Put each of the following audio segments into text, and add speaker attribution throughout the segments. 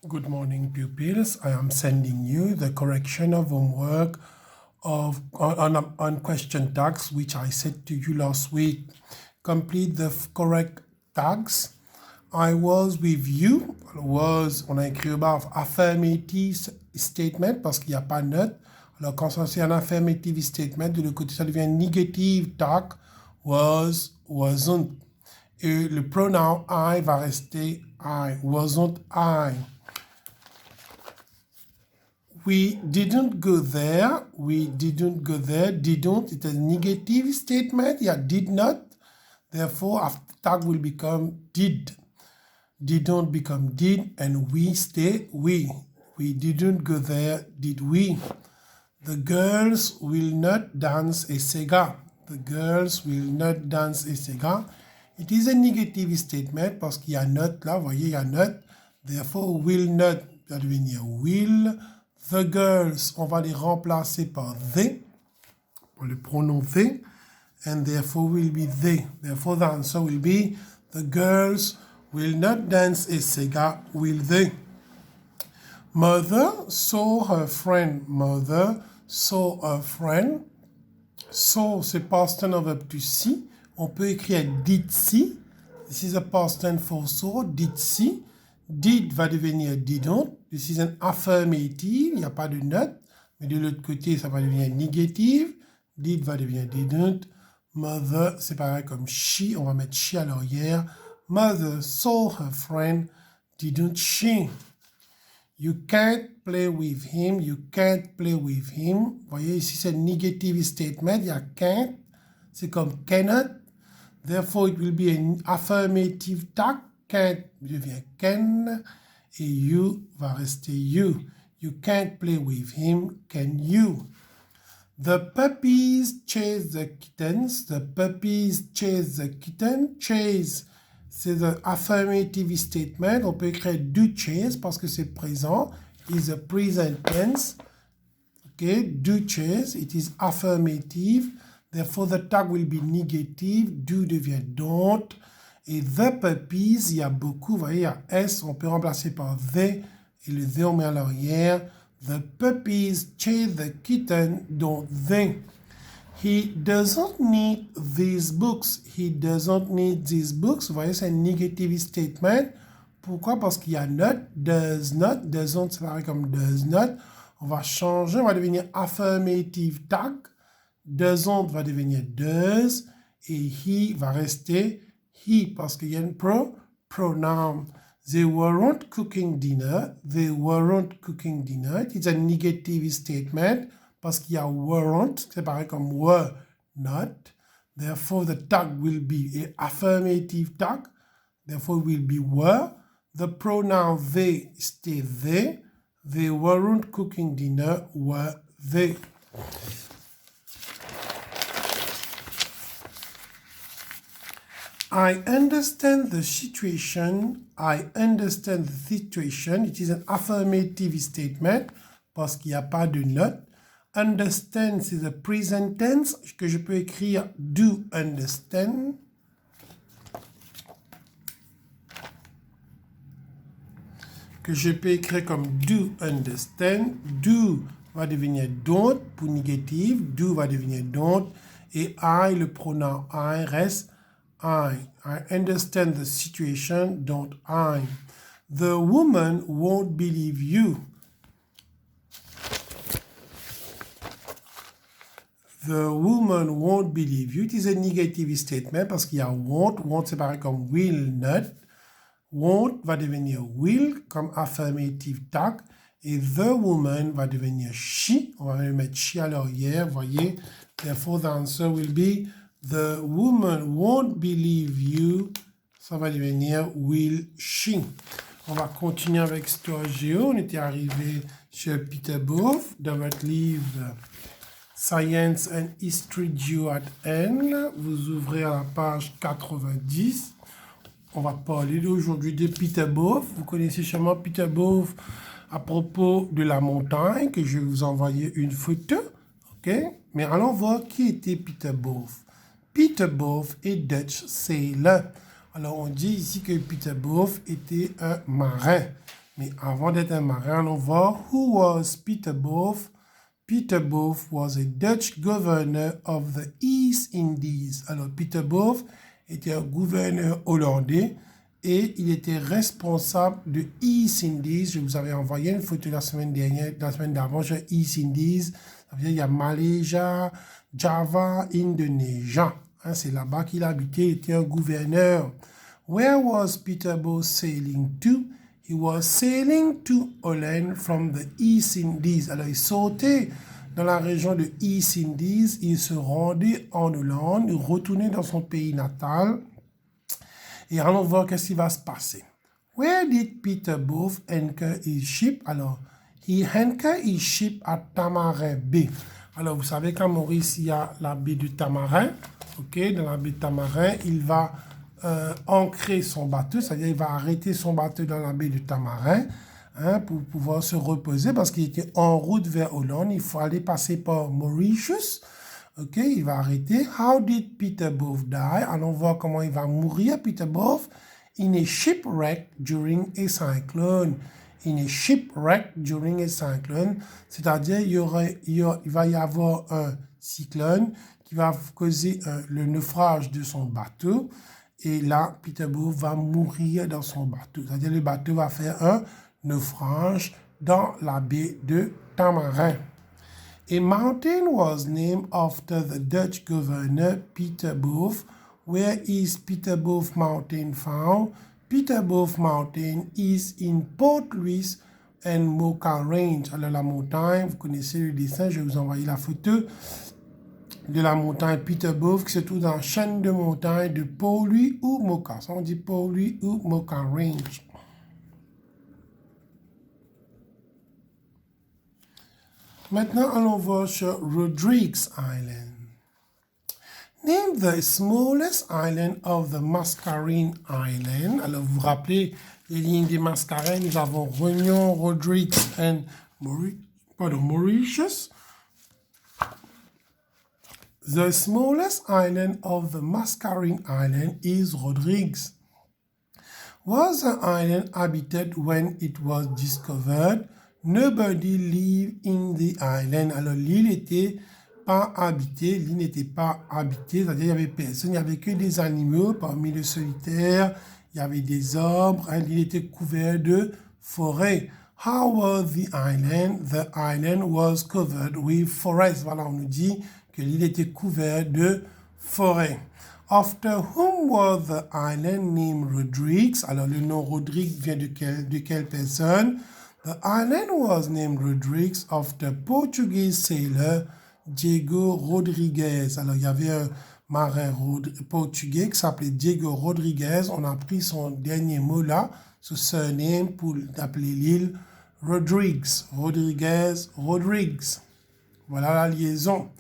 Speaker 1: Good morning, pupils. I am sending you the correction of homework on question tags, which I said to you last week. Complete the correct tags. I was with you. On a écrit au bas affirmative statement parce qu'il n'y a pas de note. Alors, quand c'est un affirmative statement, de l'autre côté, ça devient negative tag, was, wasn't. Et le pronom I va rester I, wasn't I. We didn't go there. We didn't go there. Didn't, it's a negative statement. Yeah, did not. Therefore, after tag will become did. Didn't become did, and we stay we. We didn't go there, did we? The girls will not dance a sega. The girls will not dance a sega. It is a negative statement parce qu'il y a not là, vous voyez, il y a not. Therefore, will not va devenir will. The girls, on va les remplacer par they, pour le pronom they, and therefore will be they. Therefore, the answer will be the girls will not dance a sega, will they? Mother saw her friend. Mother saw her friend. Saw, c'est past tense of verb to see. On peut écrire did see. This is a past tense for saw, did see. Did va devenir didn't. This is an affirmative, il n'y a pas de note. Mais de l'autre côté, ça va devenir négative. Did va devenir didn't. Mother, c'est pareil comme she. On va mettre she à l'arrière. Mother saw her friend. Didn't she? You can't play with him. You can't play with him. Vous voyez, ici, c'est un negative statement. Il y a can't. C'est comme cannot. Therefore, it will be an affirmative tag. Can't devient can. Et you va rester you. You can't play with him. Can you? The puppies chase the kittens. The puppies chase the kitten. Chase, c'est the affirmative statement. On peut écrire do chase parce que c'est présent. Is a present tense. Okay, do chase. It is affirmative. Therefore, the tag will be negative. Do devient don't. Et the puppies, il y a beaucoup. Vous voyez, il y a S. On peut remplacer par they. Et le they, on met à l'arrière. The puppies chase the kitten, don't they? He doesn't need these books. He doesn't need these books. Vous voyez, c'est un negative statement. Pourquoi? Parce qu'il y a not, does not, doesn't, c'est pareil comme does not. On va changer, on va devenir affirmative tag. Doesn't va devenir does. Et he va rester he parce qu'il y a un pronoun. They weren't cooking dinner. They weren't cooking dinner. It's a negative statement parce qu'il y a weren't. C'est pareil comme were not. Therefore, the tag will be an affirmative tag. Therefore, it will be were. The pronoun they stay they. They weren't cooking dinner. Were they? I understand the situation. I understand the situation. It is an affirmative statement parce qu'il n'y a pas de note. Understand, c'est the present tense que je peux écrire do understand. Que je peux écrire comme do understand. Do va devenir don't pour négative. Do va devenir don't. Et I, le pronom I reste I understand the situation, don't I? The woman won't believe you. The woman won't believe you. It is a negative statement parce qu'il y a won't. Won't, c'est pareil comme will not. Won't va devenir will comme affirmative tag. Et the woman va devenir she. On va mettre she à l'arrière, voyez. Therefore, the answer will be the woman won't believe you. Ça va devenir will she. On va continuer avec Histoire Géo. On était arrivé chez Peter Booth dans votre livre Science and History Geo at N. Vous ouvrez à la page 90. On va parler aujourd'hui de Peter Booth. Vous connaissez sûrement Peter Booth à propos de la montagne, que je vais vous envoyer une photo. OK? Mais allons voir qui était Peter Booth. Peter Booth est Dutch sailor. Alors, on dit ici que Peter Booth était un marin. Mais avant d'être un marin, on voit who was Peter Booth. Peter Booth was a Dutch governor of the East Indies. Alors, Peter Booth était un gouverneur hollandais et il était responsable de East Indies. Je vous avais envoyé une photo la semaine dernière, la semaine d'avant, sur East Indies. Ça veut dire il y a Malaysia, Java, Indonésia. Hein, c'est là-bas qu'il habitait, il était un gouverneur. Where was Peter Booth sailing to? He was sailing to Holland from the East Indies. Alors, il sautait dans la région de East Indies, il se rendait en Hollande, il retournait dans son pays natal. Et allons voir qu'est-ce qui va se passer. Where did Peter Booth anchor his ship? Alors, he anchored his ship at Tamarin Bay. Alors, vous savez qu'à Maurice, il y a la baie de Tamarin. Ok, dans la baie de Tamarin, il va ancrer son bateau, c'est-à-dire il va arrêter son bateau dans la baie de Tamarin hein, pour pouvoir se reposer parce qu'il était en route vers Hollande. Il faut aller passer par Mauritius. Ok, il va arrêter. How did Peter Booth die? Allons voir comment il va mourir, Peter Booth. In a shipwreck during a cyclone. In a shipwreck during a cyclone. C'est-à-dire il va y avoir un cyclone qui va causer le naufrage de son bateau. Et là, Peter Booth va mourir dans son bateau. C'est-à-dire le bateau va faire un naufrage dans la baie de Tamarin. A mountain was named after the Dutch governor Peter Booth. Where is Peter Booth Mountain found? Peter Booth Mountain is in Port Louis and Mocha Range. Alors la montagne, vous connaissez le dessin, je vais vous envoyer la photo de la montagne Peter Booth qui se trouve dans la chaîne de montagnes de Port-Louis ou Mocha. Ça on dit Port-Louis ou Mocha Range. Maintenant, allons voir sur Rodrigues Island. Name the smallest island of the Mascarene Island. Alors, vous vous rappelez les lignes des Mascarenes, nous avons Réunion, Rodrigues et Mauritius. The smallest island of the Mascarene Island is Rodrigues. Was the island habited when it was discovered? Nobody lived in the island. Alors, l'île n'était pas habitée, c'est-à-dire il n'y avait personne, il n'y avait que des animaux parmi les solitaires, il y avait des arbres, hein, l'île était couverte de forêts. How was the island? The island was covered with forests. Voilà, on nous dit que l'île était couverte de forêts. After whom was the island named Rodrigues? Alors, le nom Rodrigues vient de quelle personne? The island was named Rodrigues after Portuguese sailor Diego Rodrigues. Alors, il y avait un marin portugais qui s'appelait Diego Rodrigues. On a pris son dernier mot là, ce surname, pour l'appeler l'île Rodrigues. Rodrigues. Voilà la liaison.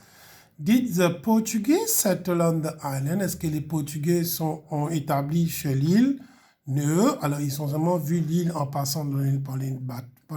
Speaker 1: Did the Portuguese settle on the island? Est-ce que les Portugais ont établi sur l'île? Non. Alors, ils ont seulement vu l'île en passant par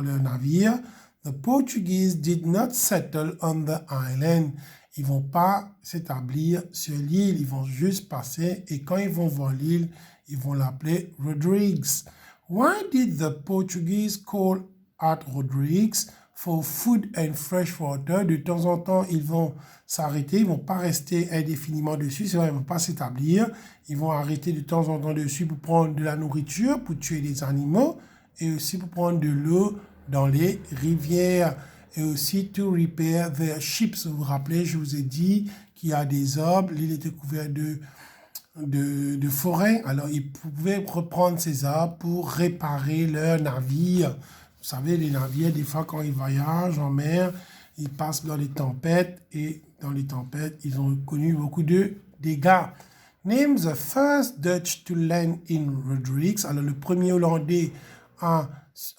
Speaker 1: le navire. The Portuguese did not settle on the island. Ils vont pas s'établir sur l'île, ils vont juste passer et quand ils vont voir l'île, ils vont l'appeler Rodrigues. Why did the Portuguese call at Rodrigues for food and fresh water? De temps en temps, ils vont s'arrêter, ils vont pas rester indéfiniment dessus, c'est vrai, ils vont pas s'établir. Ils vont arrêter de temps en temps dessus pour prendre de la nourriture, pour tuer des animaux et aussi pour prendre de l'eau dans les rivières et aussi to repair their ships. Vous vous rappelez, je vous ai dit qu'il y a des arbres, l'île était couverte de forêts. Alors, ils pouvaient reprendre ces arbres pour réparer leurs navires. Vous savez, les navires, des fois, quand ils voyagent en mer, ils passent dans les tempêtes et dans les tempêtes, ils ont connu beaucoup de dégâts. Name the first Dutch to land in Rodrigues. Alors, le premier Hollandais à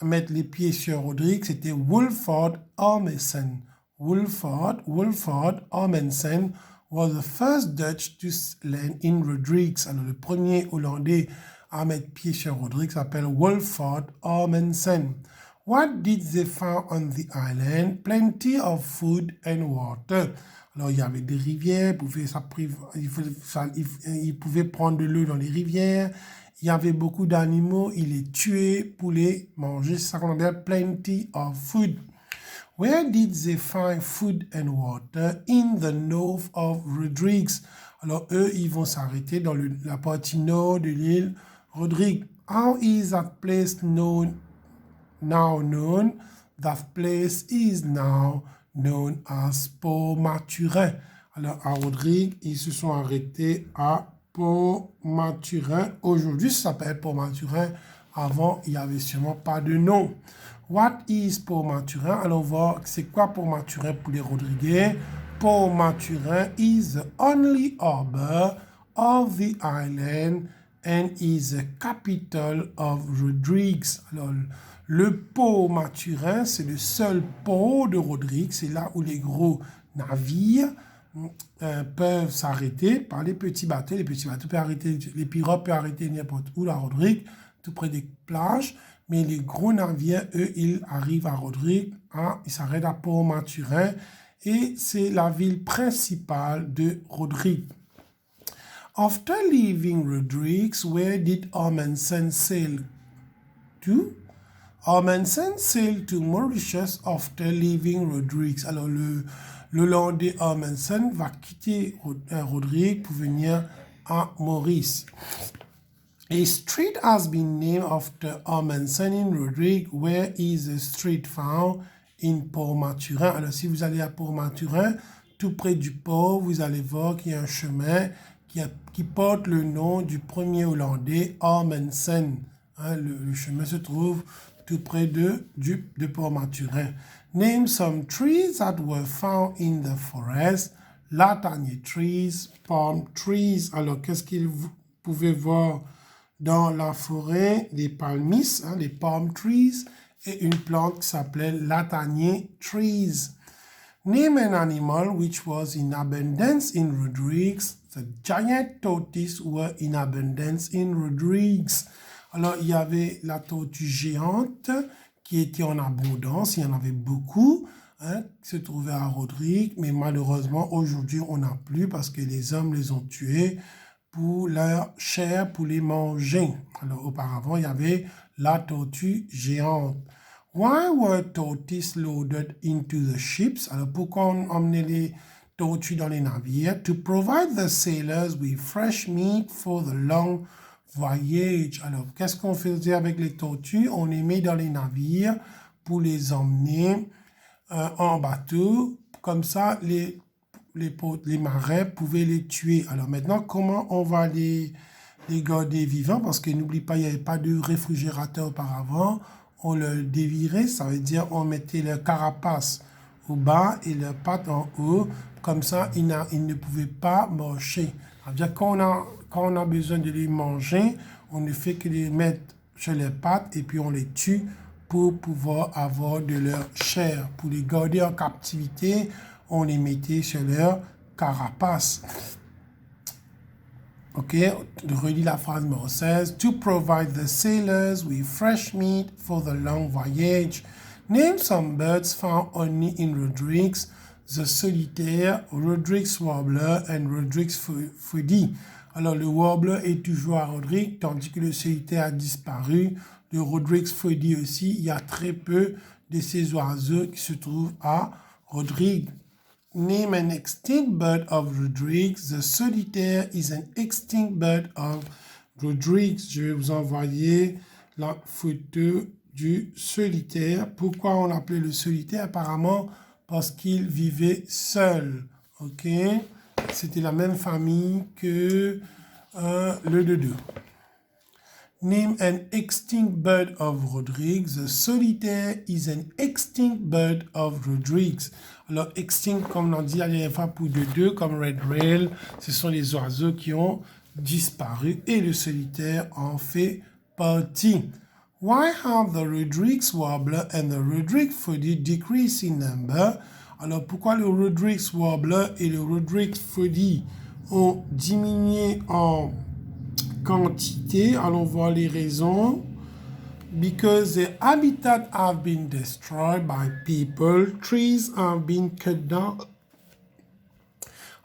Speaker 1: mettre les pieds sur Rodrigues, c'était Wolford Amundsen. Wolford Amundsen was the first Dutch to land in Rodrigues. Alors, le premier Hollandais à mettre pied sur Rodrigues s'appelle Wolford Amundsen. What did they find on the island? Plenty of food and water. Alors, il y avait des rivières, ils pouvaient prendre de l'eau dans les rivières. il y avait beaucoup d'animaux, il les tuait pour les manger. C'est ça qu'on appelle plenty of food. Where did they find food and water? In the north of Rodrigues. Alors, eux, ils vont s'arrêter dans la partie nord de l'île Rodrigue. How is that place now known? That place is now known as Port-Maturin. Alors, à Rodrigue, ils se sont arrêtés à Port-Maturin. Aujourd'hui, ça s'appelle Port-Maturin. Avant, il n'y avait sûrement pas de nom. What is Port-Maturin? Allons voir, c'est quoi Port-Maturin pour les Rodriguais? Port-Maturin is the only harbor of the island and is the capital of Rodrigues. Alors, le Port-Maturin, c'est le seul port de Rodrigues. C'est là où les gros navires peuvent s'arrêter par les petits bateaux. Les petits bateaux peuvent arrêter, les pirogues peuvent arrêter n'importe où, la Rodrigue, tout près des plages. Mais les gros navires, eux, ils arrivent à Rodrigue, ils s'arrêtent à Port-Maturin et c'est la ville principale de Rodrigue. After leaving Rodrigues, where did Amundsen sail to? Amundsen sailed to Mauritius after leaving Rodrigues. Alors, le Hollandais Amundsen va quitter Rodrigue pour venir à Maurice. A street has been named after Amundsen in Rodrigue. Where is the street found? In Port-Maturin. Alors, si vous allez à Port-Maturin, tout près du port, vous allez voir qu'il y a un chemin qui porte le nom du premier Hollandais, Amundsen. Le chemin se trouve tout près de Port-Maturin. Name some trees that were found in the forest. Latanier trees, palm trees. Alors, qu'est-ce que vous pouvez voir dans la forêt? Les palmis, les palm trees, et une plante qui s'appelait latanier trees. Name an animal which was in abundance in Rodrigues. The giant tortoise were in abundance in Rodrigues. Alors, il y avait la tortue géante qui était en abondance, il y en avait beaucoup, qui se trouvaient à Rodrigue, mais malheureusement, aujourd'hui, on n'a plus parce que les hommes les ont tués pour leur chair, pour les manger. Alors, auparavant, il y avait la tortue géante. Why were tortoises loaded into the ships? Alors, pourquoi on emmenait les tortues dans les navires? To provide the sailors with fresh meat for the long voyage. Alors, qu'est-ce qu'on faisait avec les tortues? On les met dans les navires pour les emmener en bateau. Comme ça, les marins pouvaient les tuer. Alors maintenant, comment on va les garder vivants? Parce que n'oublie pas, il n'y avait pas de réfrigérateur auparavant. On le dévirait, ça veut dire on mettait leur carapace au bas et leurs pattes en haut. Comme ça, ils ne pouvaient pas marcher. C'est-à-dire quand on a besoin de les manger, on ne fait que les mettre sur les pattes et puis on les tue pour pouvoir avoir de leur chair. Pour les garder en captivité, on les mettait sur leur carapace. Ok, je relis la phrase numéro 16. To provide the sailors with fresh meat for the long voyage. Name some birds found only in Rodrigues. The solitaire, Rodrigues warbler and Rodrigues foodie. Alors, le warbler est toujours à Rodrigue, tandis que le solitaire a disparu. Le Rodrigues foodie aussi, il y a très peu de ces oiseaux qui se trouvent à Rodrigue. Name an extinct bird of Rodrigues. The solitaire is an extinct bird of Rodrigues. Je vais vous envoyer la photo du solitaire. Pourquoi on l'appelait le solitaire? Apparemment, parce qu'il vivait seul. Ok? C'était la même famille que le dodo. Name an extinct bird of Rodrigues. The solitaire is an extinct bird of Rodrigues. Alors, extinct, comme on a dit la dernière fois pour dodo, comme red rail, ce sont les oiseaux qui ont disparu et le solitaire en fait partie. Why have the Rodrigues warbler and the Rodrigues foodie decreased in number? Alors, pourquoi le Rodrigues warbler et le Rodrigues foodie ont diminué en quantité? Allons voir les raisons. Because the habitat have been destroyed by people, trees have been cut down.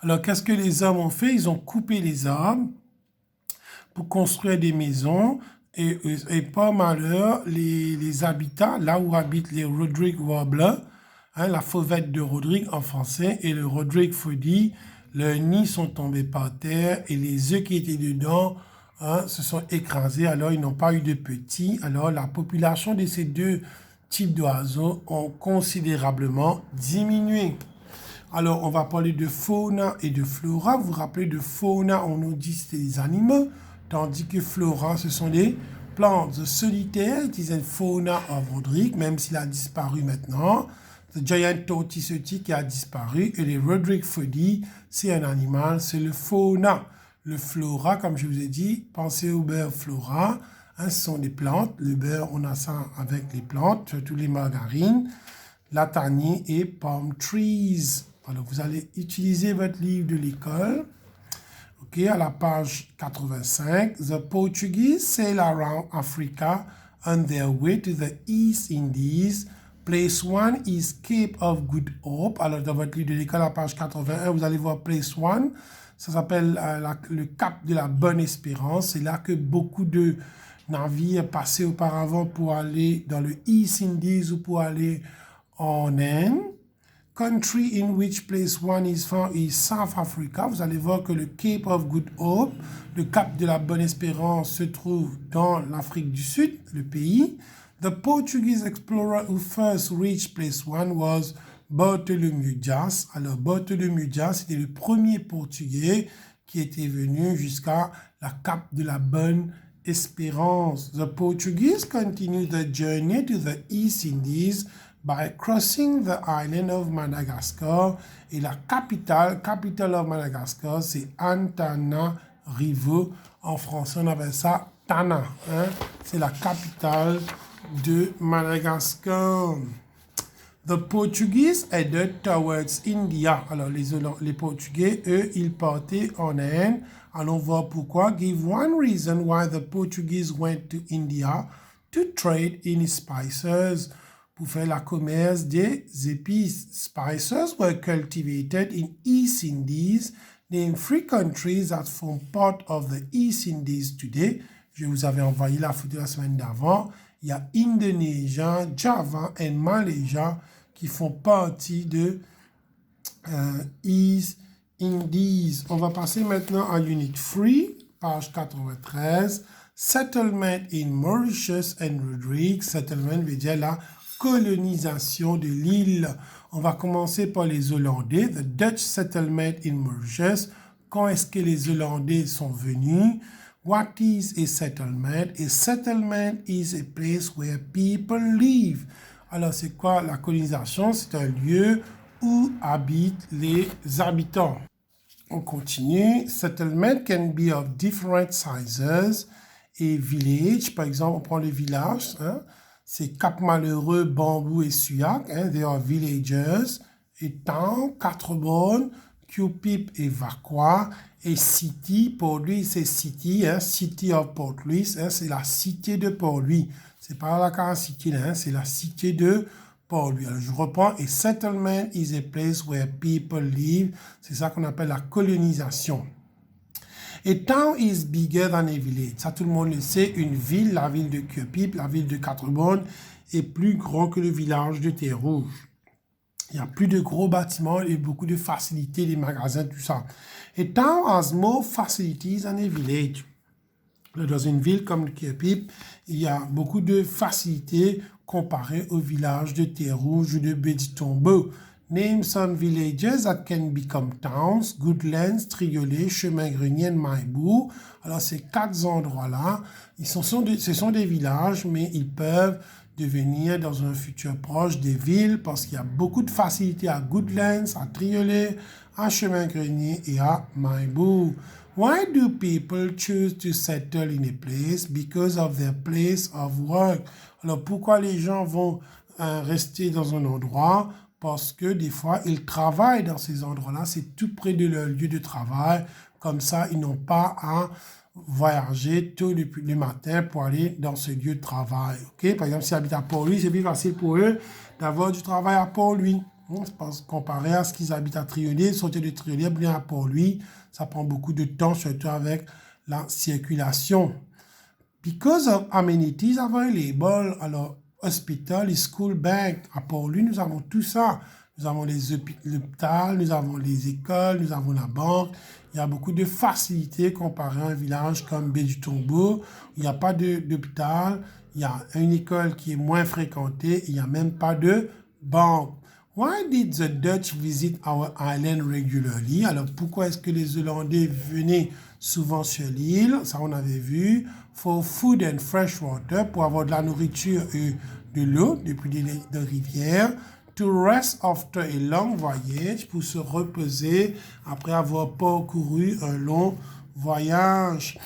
Speaker 1: Alors, qu'est-ce que les hommes ont fait? Ils ont coupé les arbres pour construire des maisons. Et par malheur, les habitants, là où habitent les Roderick Warbler, hein, la fauvette de Roderick en français, et le Roderick Foddy, leurs nids sont tombés par terre et les œufs qui étaient dedans, hein, se sont écrasés. Alors, ils n'ont pas eu de petits. Alors, la population de ces deux types d'oiseaux ont considérablement diminué. Alors, on va parler de fauna et de flora. Vous vous rappelez de fauna, on nous dit que c'est des animaux, tandis que flora, ce sont des plantes solitaires. It is a fauna of Roderick, même s'il a disparu maintenant. The giant tortoise qui a disparu. Et les Roderick Foddy, c'est un animal, c'est le fauna. Le flora, comme je vous ai dit, pensez au beurre flora. Hein, ce sont des plantes. Le beurre, on a ça avec les plantes, surtout les margarines, latanier et palm trees. Alors, vous allez utiliser votre livre de l'école. OK, à la page 85. The Portuguese sail around Africa on their way to the East Indies. Place 1 is Cape of Good Hope. Alors, dans votre livre de l'école, à la page 81, vous allez voir Place 1. Ça s'appelle le Cap de la Bonne Espérance. C'est là que beaucoup de navires passaient auparavant pour aller dans le East Indies ou pour aller en Inde. Country in which place 1 is found is South Africa. Vous allez voir que le Cape of Good Hope, le Cap de la Bonne Espérance, se trouve dans l'Afrique du Sud, le pays. The Portuguese explorer who first reached place 1 was Bartholomew Dias. Alors, Bartholomew Dias, c'était le premier Portugais qui était venu jusqu'à la Cap de la Bonne Espérance. The Portuguese continued the journey to the East Indies by crossing the island of Madagascar. Et la capital of Madagascar, c'est Antananarivo. En français, on appelle ça Tana. Hein? C'est la capitale de Madagascar. The Portuguese headed towards India. Alors, les Portugais, eux, ils partaient en Inde. Allons voir pourquoi. Give one reason why the Portuguese went to India to trade in spices. Pour faire la commerce des épices. Spices were cultivated in East Indies. Name 3 countries that form part of the East Indies today. Je vous avais envoyé la photo la semaine d'avant. Il y a Indonésia, Java et Malaysia qui font partie de East Indies. On va passer maintenant à Unit 3, page 93. Settlement in Mauritius and Roderick. Settlement veut dire la colonisation de l'île. On va commencer par les Hollandais. The Dutch settlement in Mauritius. Quand est-ce que les Hollandais sont venus? What is a settlement? A settlement is a place where people live. Alors, c'est quoi la colonisation? C'est un lieu où habitent les habitants. On continue. Settlement can be of different sizes. Et village, par exemple, on prend le village, hein? C'est Cap-Malheureux, Bambou et Suyac, hein? They are villagers. Et town, Quatre-Bornes, Cupip et Vacquois. Et City, Port-Louis, c'est City, hein? City of Port-Louis, hein? C'est la cité de Port-Louis. C'est pas la Cara City, hein? C'est la cité de Port-Louis. Alors, je reprends. A settlement is a place where people live. C'est ça qu'on appelle la colonisation. A town is bigger than a village. Ça, tout le monde le sait. Une ville, la ville de Cupip, la ville de Quatre-Bornes, est plus grand que le village de Terre-Rouge. Il y a plus de gros bâtiments et beaucoup de facilités, des magasins, tout ça. A town has more facilities than a village. Dans une ville comme Cupip, il y a beaucoup de facilités comparées au village de Terre-Rouge ou de Béditombeau. Name some villages that can become towns. Goodlands, Triolet, Chemin-Grenier, Maibou. Alors, ces 4 endroits-là, ce sont des villages, mais ils peuvent devenir dans un futur proche des villes parce qu'il y a beaucoup de facilités à Goodlands, à Triolet, à Chemin-Grenier et à Maibou. Why do people choose to settle in a place? Because of their place of work. Alors, pourquoi les gens vont rester dans un endroit? Parce que des fois, ils travaillent dans ces endroits-là. C'est tout près de leur lieu de travail. Comme ça, ils n'ont pas à voyager tôt le matin pour aller dans ce lieu de travail. Okay? Par exemple, s'ils habitent à Port-Louis, c'est plus facile pour eux d'avoir du travail à Port-Louis. Comparé à ce qu'ils habitent à Triolet, sortir de Triolet, bien à Port-Louis, ça prend beaucoup de temps, surtout avec la circulation. Because of amenities available, alors hospital et school bank, à Port-Louis, nous avons tout ça. Nous avons l'hôpital, nous avons les écoles, nous avons la banque. Il y a beaucoup de facilités comparé à un village comme Baie-du-Tombeau. Il n'y a pas d'hôpital, il y a une école qui est moins fréquentée, il n'y a même pas de banque. Why did the Dutch visit our island regularly? Alors, pourquoi est-ce que les Hollandais venaient souvent sur l'île? Ça, on avait vu. For food and fresh water, pour avoir de la nourriture et de l'eau depuis des rivières. To rest after a long voyage, pour se reposer après avoir parcouru un long voyage.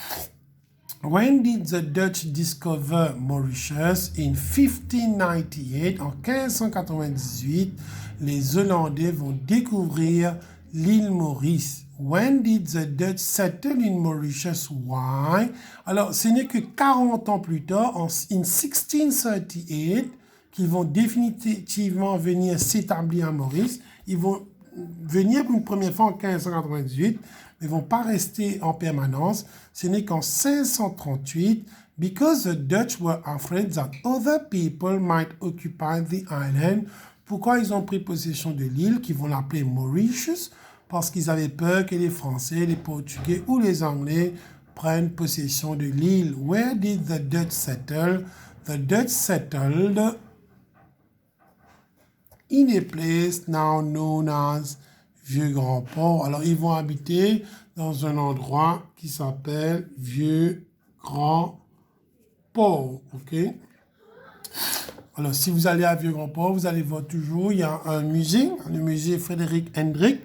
Speaker 1: When did the Dutch discover Mauritius? In 1598, en 1598, les Hollandais vont découvrir l'île Maurice. When did the Dutch settle in Mauritius? Why? Alors, ce n'est que 40 ans plus tard, en 1638, qu'ils vont définitivement venir s'établir à Maurice. Ils vont venir pour une première fois en 1598, mais ne vont pas rester en permanence. Ce n'est qu'en 1638, because the Dutch were afraid that other people might occupy the island. Pourquoi ils ont pris possession de l'île, qu'ils vont l'appeler Mauritius? Parce qu'ils avaient peur que les Français, les Portugais ou les Anglais prennent possession de l'île. Where did the Dutch settle? The Dutch settled in a place now known as Vieux-Grand-Port. Alors, ils vont habiter dans un endroit qui s'appelle Vieux-Grand-Port. OK? Alors, si vous allez à Vieux-Grand-Port, vous allez voir toujours, il y a un musée, le musée Frédéric Hendrick,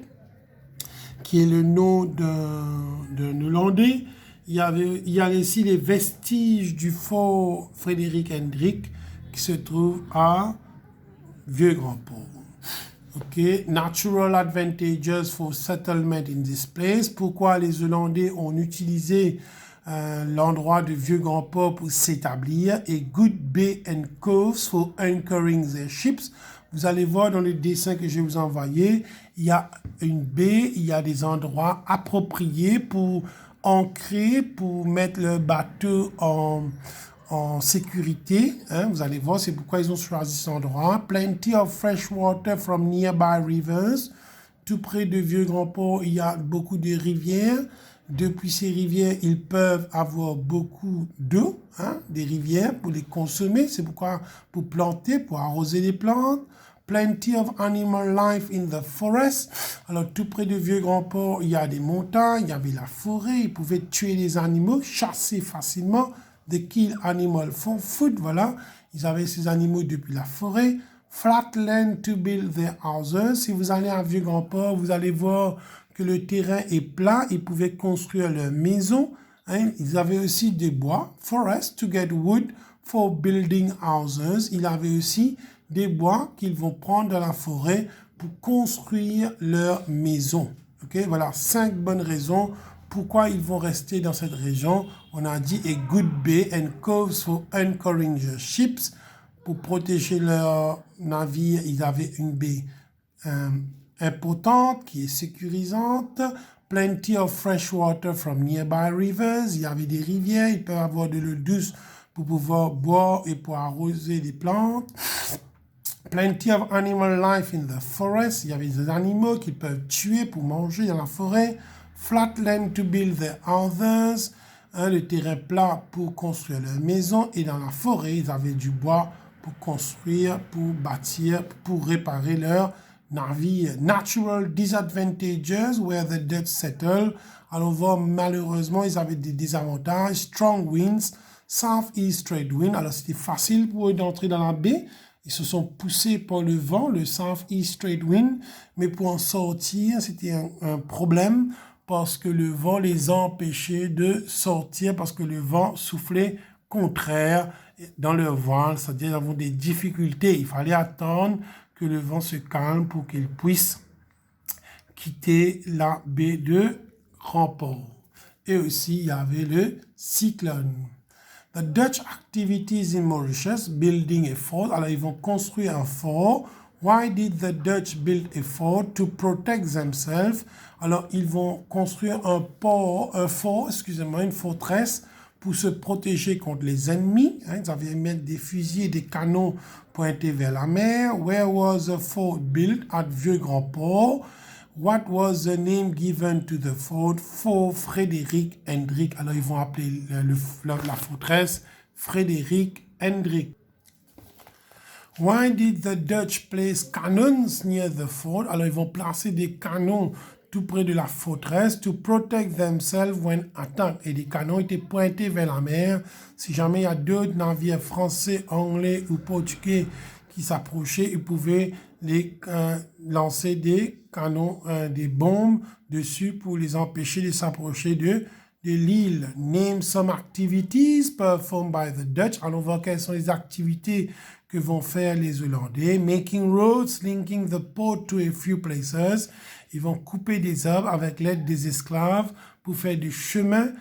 Speaker 1: qui est le nom d'un Hollandais. Il y a ici les vestiges du fort Frédéric Hendrick qui se trouve à Vieux-Grand-Port. OK. Natural advantages for settlement in this place. Pourquoi les Hollandais ont utilisé l'endroit de Vieux-Grand-Port pour s'établir, et good bay and coves for anchoring their ships. Vous allez voir dans le dessin que je vais vous envoyer, il y a une baie, il y a des endroits appropriés pour ancrer, pour mettre le bateau en sécurité. Hein. Vous allez voir, c'est pourquoi ils ont choisi cet endroit. Plenty of fresh water from nearby rivers. Tout près de Vieux-Grand-Port, il y a beaucoup de rivières. Depuis ces rivières, ils peuvent avoir beaucoup d'eau, hein, des rivières pour les consommer. C'est pourquoi pour planter, pour arroser les plantes. Plenty of animal life in the forest. Alors, tout près de Vieux-Grand-Port, il y a des montagnes, il y avait la forêt. Ils pouvaient tuer les animaux, chasser facilement. They kill animal for food, voilà. Ils avaient ces animaux depuis la forêt. Flat land to build their houses. Si vous allez à Vieux-Grand-Port, vous allez voir que le terrain est plat. Ils pouvaient construire leur maison. Hein. Ils avaient aussi des bois. Forest to get wood for building houses. Ils avaient aussi des bois qu'ils vont prendre dans la forêt pour construire leur maison. Okay? Voilà 5 bonnes raisons pourquoi ils vont rester dans cette région. On a dit a good bay and coves for anchoring their ships. Pour protéger leur navire, ils avaient une baie importante qui est sécurisante. Plenty of fresh water from nearby rivers. Il y avait des rivières, ils peuvent avoir de l'eau douce pour pouvoir boire et pour arroser les plantes. Plenty of animal life in the forest. Il y avait des animaux qu'ils peuvent tuer pour manger dans la forêt. Flat land to build their houses. Hein, le terrain plat pour construire leur maison. Et dans la forêt, ils avaient du bois pour construire, pour bâtir, pour réparer leur navire. Natural disadvantages where the Dutch settled. Alors, on voit malheureusement, ils avaient des désavantages. Strong winds, southeast trade wind. Alors, c'était facile pour eux d'entrer dans la baie. Ils se sont poussés par le vent, le southeast trade wind. Mais pour en sortir, c'était un problème parce que le vent les empêchait de sortir parce que le vent soufflait contraire dans leur voile, c'est-à-dire qu'ils avaient des difficultés. Il fallait attendre que le vent se calme pour qu'ils puissent quitter la baie de Grand-Port. Et aussi, il y avait le cyclone. The Dutch activities in Mauritius, building a fort. Alors, ils vont construire un fort. Why did the Dutch build a fort? To protect themselves. Alors, ils vont construire une forteresse pour se protéger contre les ennemis. Ils avaient mis des fusils et des canons pointés vers la mer. Where was the fort built? At Vieux-Grand-Port. What was the name given to the fort? Fort Frédéric Hendrick. Alors, ils vont appeler la forteresse Frédéric Hendrick. Why did the Dutch place cannons near the fort? Alors, ils vont placer des canons tout près de la forteresse to protect themselves when attacked. Et des canons étaient pointés vers la mer. Si jamais il y a d'autres navires français, anglais ou portugais qui s'approchaient, ils pouvaient lancer des canons, des bombes dessus pour les empêcher de s'approcher de l'île. Name some activities performed by the Dutch. Alors, on voit quelles sont les activités que vont faire les Hollandais. Making roads, linking the port to a few places. Ils vont couper des arbres avec l'aide des esclaves pour faire des chemins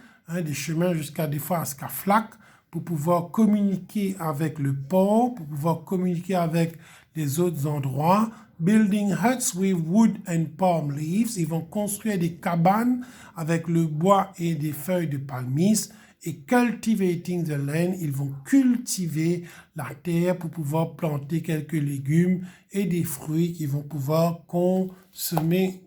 Speaker 1: jusqu'à des fois à Scaflac, pour pouvoir communiquer avec le port, pour pouvoir communiquer avec les autres endroits. Building huts with wood and palm leaves. Ils vont construire des cabanes avec le bois et des feuilles de palmis. Et cultivating the land, ils vont cultiver la terre pour pouvoir planter quelques légumes et des fruits qu'ils vont pouvoir consommer